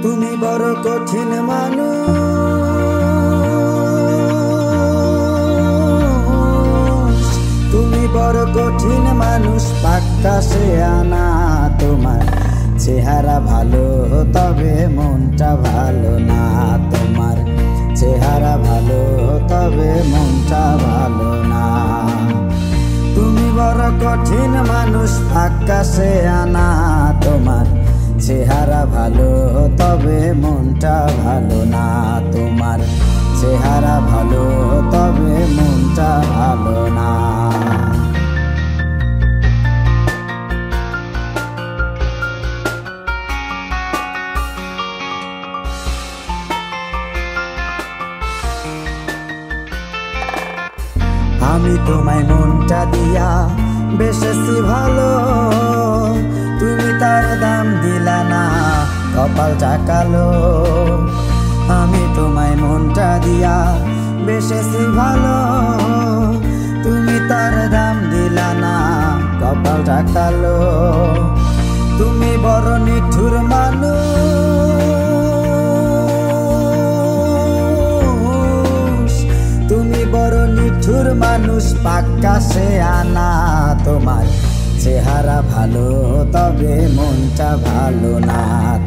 তুমি বড় কঠিন মানুষ, তুমি বড় কঠিন মানুষ, পাক্কা সে আনা। তোমার চেহারা ভালো তবে মনটা ভালো না, তোমার চেহারা ভালো তবে মনটা ভালো না। তুমি বড় কঠিন মানুষ, পাক্কা সে আনা। তোমার চেহারা ভালো তবে মনটা ভালো না, তোমার চেহারা ভালো তবে মনটা ভালো না। আমি তোমায় মনটা দিয়া বেশেছি ভালো, তুমি তার দাম দিলা না, কপালটা কালো। আমি তোমায় মনটা দিয়া বেশেছি ভালো, তুমি তার দাম দিলা না, কপালটা কালো। তুমি বড় নিঠুর মানুষ, তুমি বড় নিঠুর মানুষ, পাক্কা সে আনা। তোমার চেহারা ভালো তবে মনটা ভালো না,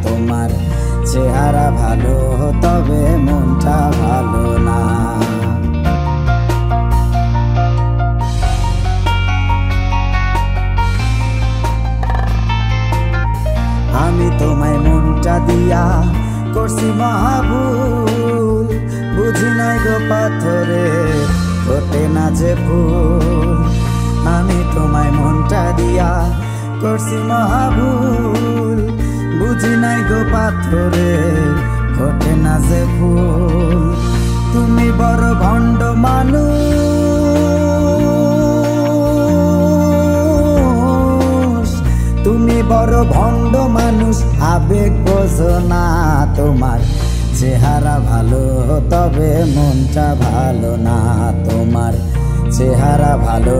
তোমার চেহারা ভালো তবে মনটা ভালো না। আমি তোমায় মনটা দিয়া করছি মহাভুল, বুঝি নাই গো পাথরে ফোটে না যে ফুল। আমি তোমায় মনটা দিয়া করছি মহাভুল, বুঝি নাই গো পাথরে ফোটে না যে ফুল। তুমি বড় ভণ্ড মানুষ, তুমি বড় ভণ্ড মানুষ, আবেগ বোঝো না। তোমার চেহারা ভালো তবে মনটা ভালো না, তোমার চেহারা ভালো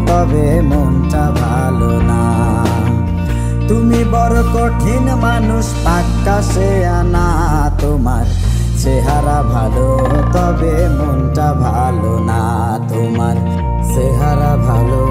তবে মনটা ভালো না। তুমি বড় কঠিন মানুষ, পাক্কা সে আনা। তোমার চেহারা ভালো তবে মনটা ভালো না, তোমার চেহারা ভালো